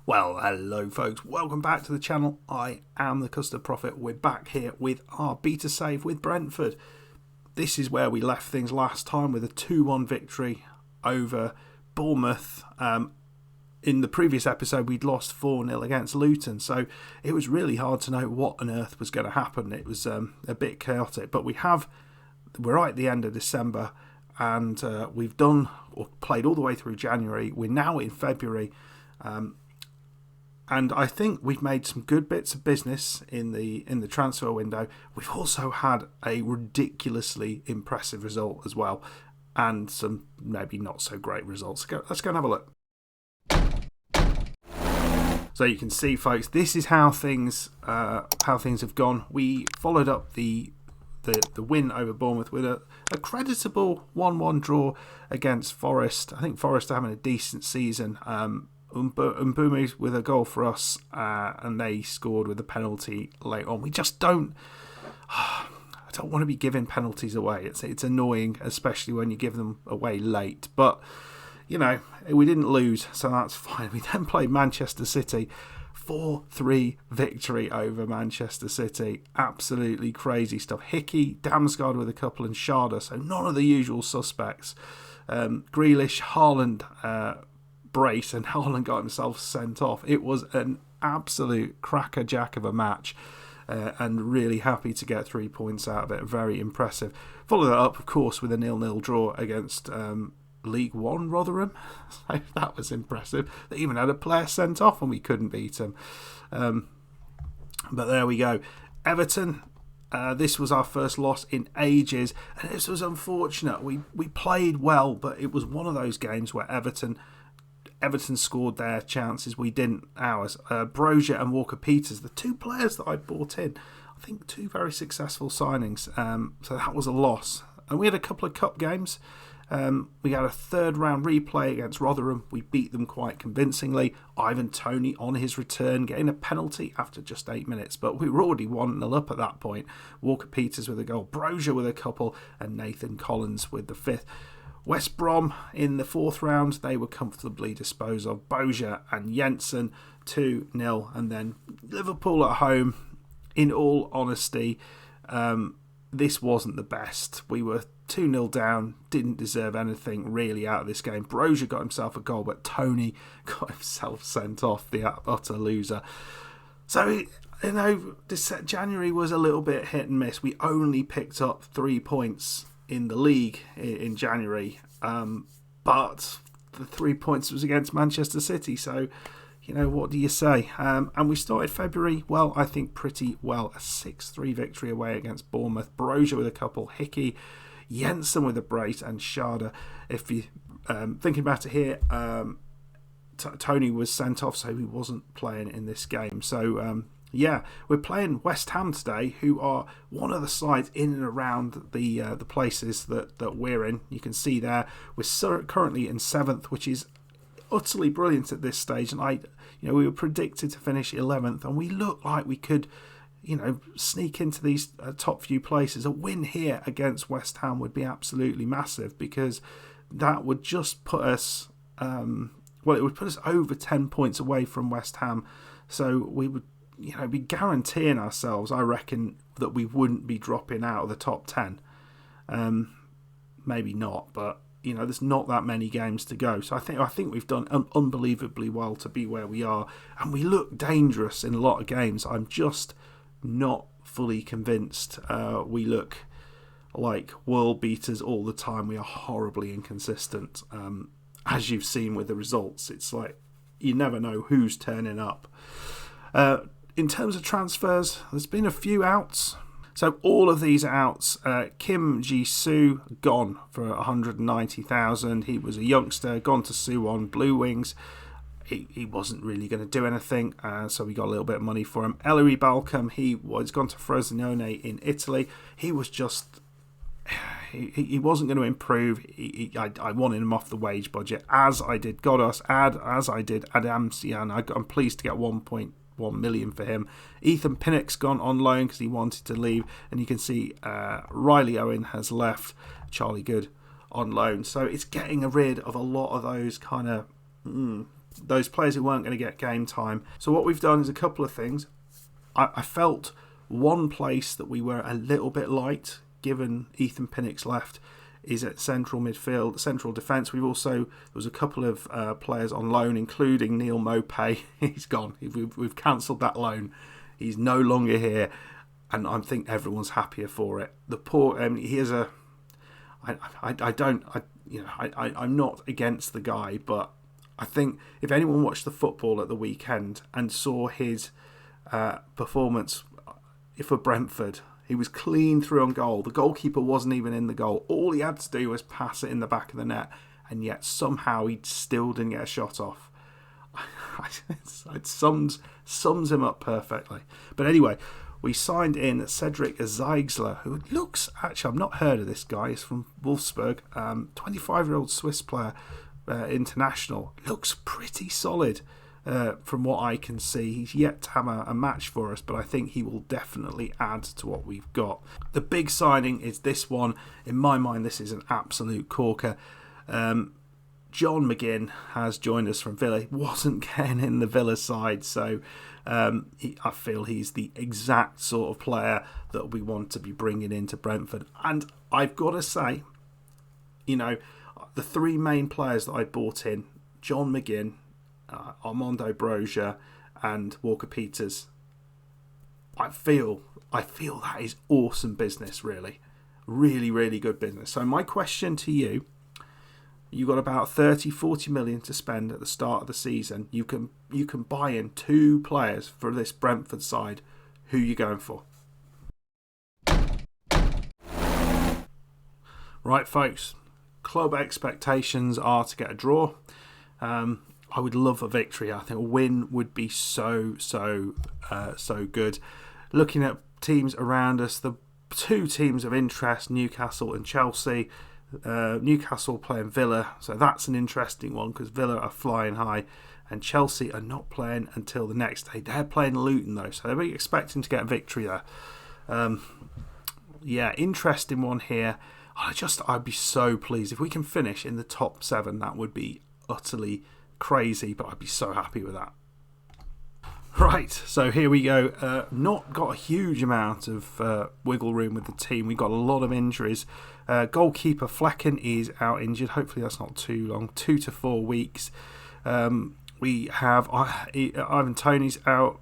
Well, hello folks, welcome back to the channel. I am the Custard Prophet. We're back here with our beta save with Brentford. This is where we left things last time with a 2-1 victory over Bournemouth. In the previous episode we'd lost 4-0 against Luton, so it was really hard to know what on earth was going to happen. It was a bit chaotic, but we're right at the end of December and we've done or played all the way through January. We're now in February. And I think we've made some good bits of business in the transfer window. We've also had a ridiculously impressive result as well, and some maybe not so great results. Let's go and have a look. So you can see, folks, this is how things have gone. We followed up the win over Bournemouth with a creditable 1-1 draw against Forest. I think Forest are having a decent season. Mbumi with a goal for us, and they scored with a penalty late on. We just don't. I don't want to be giving penalties away. It's annoying, especially when you give them away late. But you know, we didn't lose, so that's fine. We then played Manchester City, 4-3 victory over Manchester City. Absolutely crazy stuff. Hickey, Damsgaard with a couple, and Sharda. So none of the usual suspects. Grealish, Haaland. Brace, and Haaland got himself sent off. It was an absolute crackerjack of a match, and really happy to get 3 points out of it. Very impressive. Follow that up, of course, with a 0-0 draw against League One Rotherham. So that was impressive. They even had a player sent off and we couldn't beat him. But there we go. Everton. This was our first loss in ages, and this was unfortunate. We played well, but it was one of those games where Everton scored their chances, we didn't ours. Brozier and Walker-Peters, the two players that I bought in, I think two very successful signings. So that was a loss. And we had a couple of cup games. We had a third round replay against Rotherham. We beat them quite convincingly. Ivan Toney on his return getting a penalty after just 8 minutes, but we were already 1-0 up at that point. Walker-Peters with a goal, Brozier with a couple, and Nathan Collins with the fifth. West Brom in the fourth round, they were comfortably disposed of. Brozier and Jensen 2-0, and then Liverpool at home. In all honesty, this wasn't the best. We were 2-0 down, didn't deserve anything really out of this game. Brozier got himself a goal, but Toney got himself sent off, the utter loser. So, you know, this January was a little bit hit and miss. We only picked up 3 points in the league in January, but the 3 points was against Manchester City, so you know, what do you say? And we started February, well, I think pretty well. A 6-3 victory away against Bournemouth. Brozier with a couple, Hickey, Jensen with a brace, and Sharda. If you thinking about it here, Toney was sent off, so he wasn't playing in this game. So yeah, we're playing West Ham today, who are one of the sides in and around the places that we're in. You can see there we're currently in 7th, which is utterly brilliant at this stage. And we were predicted to finish 11th, and we look like we could, sneak into these top few places. A win here against West Ham would be absolutely massive, because that would just put us, it would put us over 10 points away from West Ham. So we would, be guaranteeing ourselves, I reckon, that we wouldn't be dropping out of the top 10. Maybe not, but there's not that many games to go. So I think we've done unbelievably well to be where we are, and we look dangerous in a lot of games. I'm just not fully convinced. We look like world beaters all the time. We are horribly inconsistent, as you've seen with the results. It's like you never know who's turning up. In terms of transfers, there's been a few outs. So all of these outs, Kim Ji-soo gone for 190,000. He was a youngster, gone to Suwon Blue Wings. He wasn't really going to do anything, so we got a little bit of money for him. Ellery Balcom, he's gone to Frosinone in Italy. He was just... He wasn't going to improve. I wanted him off the wage budget, as I did Godos, as I did Adamsian. I'm pleased to get 1.1 million for him. Ethan Pinnock's gone on loan because he wanted to leave, and you can see Riley Owen has left, Charlie Good on loan. So it's getting rid of a lot of those kind of those players who weren't going to get game time. So what we've done is a couple of things. I felt one place that we were a little bit light, given Ethan Pinnock's left, is at central midfield, central defence. There was a couple of players on loan, including Neil Mopay. He's gone. We've cancelled that loan. He's no longer here, and I think everyone's happier for it. The poor, I'm not against the guy, but I think if anyone watched the football at the weekend and saw his performance for Brentford, he was clean through on goal. The goalkeeper wasn't even in the goal. All he had to do was pass it in the back of the net, and yet somehow he still didn't get a shot off. It sums him up perfectly. But anyway, we signed in Cedric Zeigler, who looks, actually, I've not heard of this guy. He's from Wolfsburg, 25-year-old Swiss player, international. Looks pretty solid. From what I can see. He's yet to have a match for us, but I think he will definitely add to what we've got. The big signing is this one. In my mind, this is an absolute corker. John McGinn has joined us from Villa. He wasn't getting in the Villa side, so I feel he's the exact sort of player that we want to be bringing into Brentford. And I've got to say, the three main players that I bought in, John McGinn, Armando Broja and Walker Peters, I feel that is awesome business, really really good business. So my question to you got about 30-40 million to spend at the start of the season. You can buy in two players for this Brentford side. Who are you going for? Right, folks, club expectations are to get a draw. I would love a victory. I think a win would be so good. Looking at teams around us, the two teams of interest, Newcastle and Chelsea. Newcastle playing Villa, so that's an interesting one because Villa are flying high, and Chelsea are not playing until the next day. They're playing Luton though, so they'll be expecting to get a victory there. Interesting one here. I'd be so pleased if we can finish in the top 7. That would be utterly crazy, but I'd be so happy with that. Right, so here we go. Not got a huge amount of wiggle room with the team. We got a lot of injuries. Goalkeeper Flecken is out injured. Hopefully that's not too long, 2 to 4 weeks. We have Ivan Toney's out.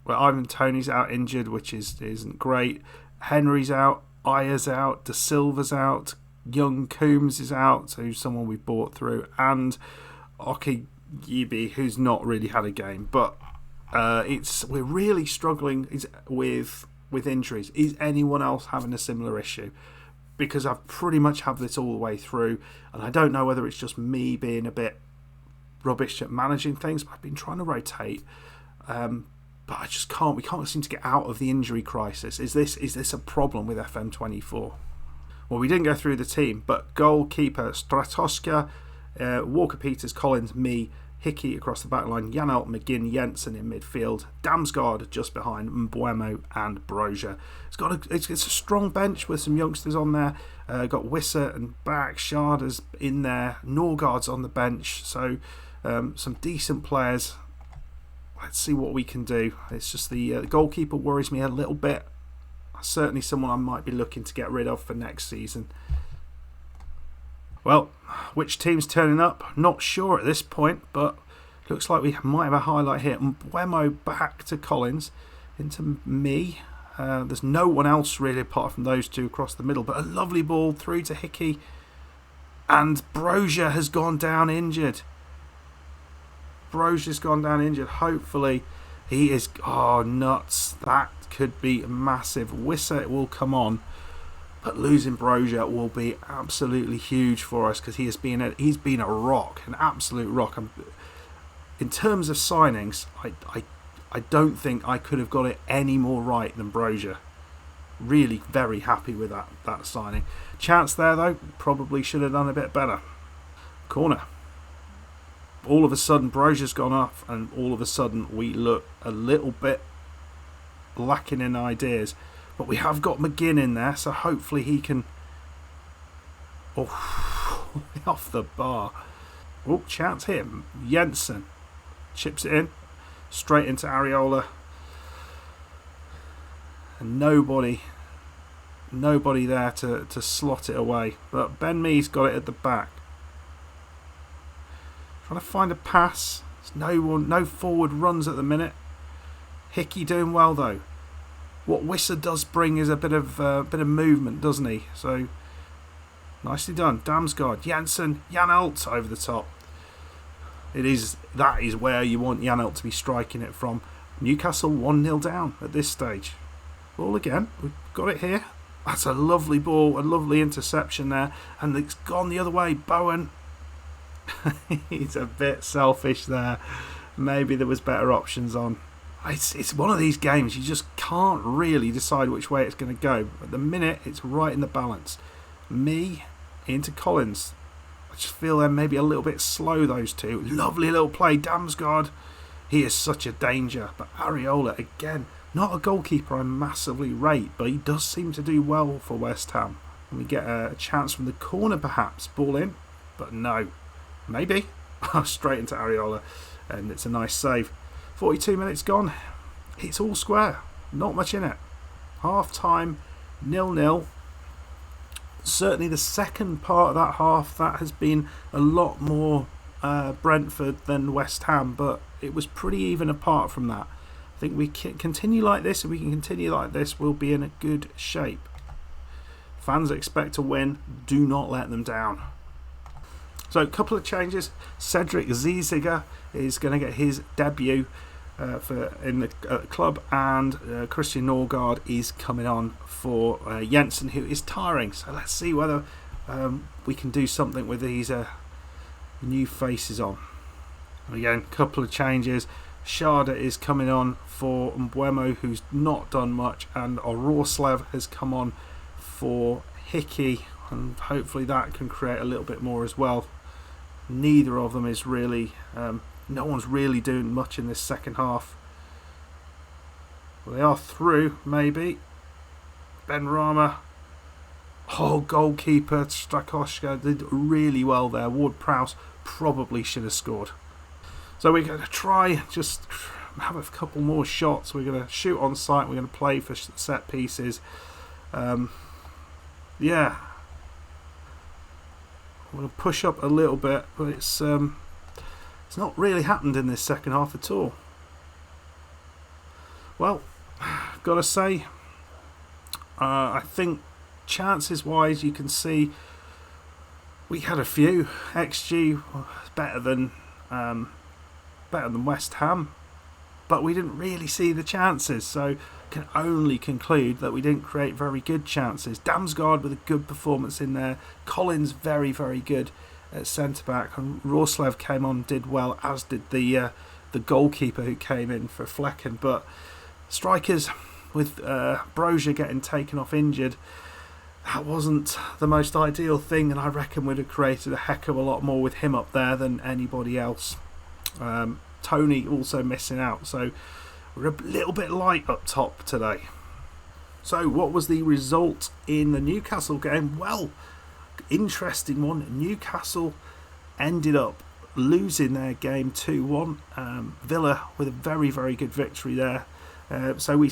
Ivan Toney's out injured, which isn't great. Henry's out. Ayer's out. De Silva's out. Young Coombs is out, who's someone we bought through, and Oki Yibi, who's not really had a game. But we're really struggling with injuries. Is anyone else having a similar issue? Because I've pretty much had this all the way through, and I don't know whether it's just me being a bit rubbish at managing things, but I've been trying to rotate. But I just can't. We can't seem to get out of the injury crisis. Is this a problem with FM24? Well, we didn't go through the team, but goalkeeper Stratoska, Walker Peters, Collins, me, Hickey across the back line, Janelt, McGinn, Jensen in midfield, Damsgaard just behind, Mbuemo and Broja. It's a strong bench with some youngsters on there. Got Wisser and back, Sharda's in there, Norgard's on the bench, so some decent players. Let's see what we can do. It's just the goalkeeper worries me a little bit. Certainly someone I might be looking to get rid of for next season. Well, which team's turning up? Not sure at this point, but looks like we might have a highlight here. Mbuemo back to Collins, into me. There's no one else really apart from those two across the middle, but a lovely ball through to Hickey. And Broja has gone down injured. Hopefully he is... Oh, nuts. That could be massive. Wisser will come on, but losing Broja will be absolutely huge for us because he's been a rock, an absolute rock. In terms of signings, I don't think I could have got it any more right than Broja. Really very happy with that signing. Chance there though, probably should have done a bit better. Corner. All of a sudden Broja's gone off, and all of a sudden we look a little bit lacking in ideas, but we have got McGinn in there, so hopefully he can off the bar. Oh, chance here. Jensen chips it in straight into Areola, and nobody there to slot it away. But Ben Mee's got it at the back. Trying to find a pass. There's no forward runs at the minute. Hickey doing well though. What Wissa does bring is a bit of movement, doesn't he? So nicely done. Damsgaard, Janssen, Janelt over the top. That is where you want Janelt to be striking it from. Newcastle 1-0 down at this stage. Ball again. We've got it here. That's a lovely ball, a lovely interception there, and it's gone the other way. Bowen. He's a bit selfish there. Maybe there was better options on. It's one of these games you just can't really decide which way it's going to go. At the minute, it's right in the balance. Me into Collins. I just feel they're maybe a little bit slow, those two. Lovely little play. Damsgaard. He is such a danger. But Areola, again, not a goalkeeper I massively rate, but he does seem to do well for West Ham. And we get a chance from the corner, perhaps. Ball in. But no. Maybe. Straight into Areola. And it's a nice save. 42 minutes gone. It's all square. Not much in it. Half time, 0-0. Certainly the second part of that half, that has been a lot more Brentford than West Ham, but it was pretty even apart from that. I think we can continue like this. If we can continue like this, we'll be in a good shape. Fans expect to win. Do not let them down. So a couple of changes. Cedric Ziziger is going to get his debut in the club, and Christian Norgard is coming on for Jensen, who is tiring. So let's see whether we can do something with these new faces on. And again, a couple of changes. Sharda is coming on for Mbuemo, who's not done much, and Oroslev has come on for Hickey, and hopefully that can create a little bit more as well. Neither of them is really no one's really doing much in this second half. Well, they are through, maybe. Ben Rama. Oh, goalkeeper Strakoschka did really well there. Ward-Prowse probably should have scored. So we're going to try just have a couple more shots. We're going to shoot on sight. We're going to play for set pieces. Yeah. I'm going to push up a little bit, but it's not really happened in this second half at all. Well, I've got to say, I think chances-wise, you can see we had a few. XG better than West Ham, but we didn't really see the chances, so can only conclude that we didn't create very good chances. Damsgaard with a good performance in there. Collins very, very good at centre-back, and Roslev came on, did well, as did the goalkeeper who came in for Flecken. But strikers, with Brozier getting taken off injured, that wasn't the most ideal thing, and I reckon we'd have created a heck of a lot more with him up there than anybody else. Toney also missing out, so we're a little bit light up top today. So what was the result in the Newcastle game? Well, interesting one. Newcastle ended up losing their game 2-1. Villa with a very, very good victory there. So we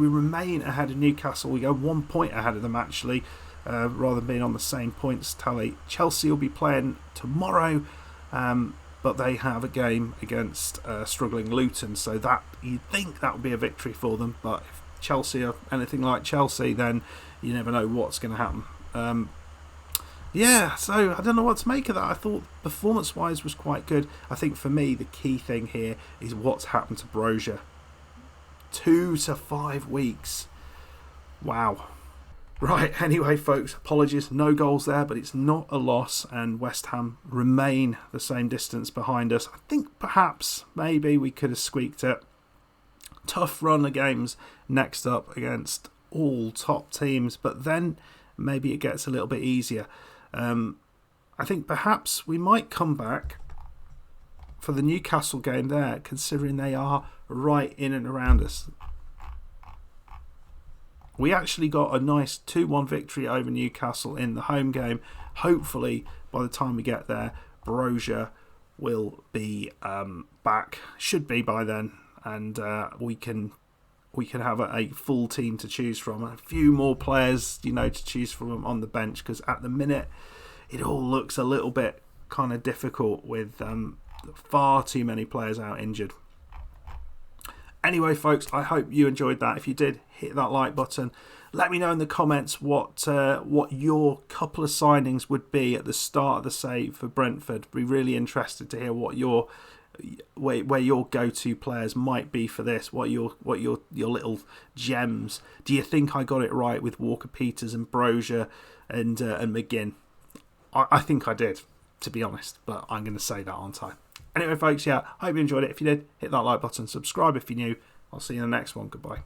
remain ahead of Newcastle. We go 1 point ahead of them, actually, rather than being on the same points tally. Chelsea will be playing tomorrow, but they have a game against struggling Luton, so that you'd think that would be a victory for them. But if Chelsea are anything like Chelsea, then you never know what's going to happen. Yeah, so I don't know what to make of that. I thought performance-wise was quite good. I think for me the key thing here is what's happened to Brozier. 2 to 5 weeks. Wow. Right, anyway, folks, apologies, no goals there, but it's not a loss, and West Ham remain the same distance behind us. I think perhaps, maybe we could have squeaked it. Tough run of games next up against all top teams, but then maybe it gets a little bit easier. I think perhaps we might come back for the Newcastle game there, considering they are right in and around us. We actually got a nice 2-1 victory over Newcastle in the home game. Hopefully, by the time we get there, Brozier will be back. Should be by then, and we can have a full team to choose from. A few more players, to choose from on the bench, because at the minute it all looks a little bit kind of difficult with far too many players out injured. Anyway, folks, I hope you enjoyed that. If you did, hit that like button. Let me know in the comments what your couple of signings would be at the start of the save for Brentford. Be really interested to hear what where your go-to players might be for this. What your little gems. Do you think I got it right with Walker-Peters and Brozier and McGinn? I think I did, to be honest, but I'm going to say that, aren't I? Anyway, folks, hope you enjoyed it. If you did, hit that like button, subscribe if you're new. I'll see you in the next one. Goodbye.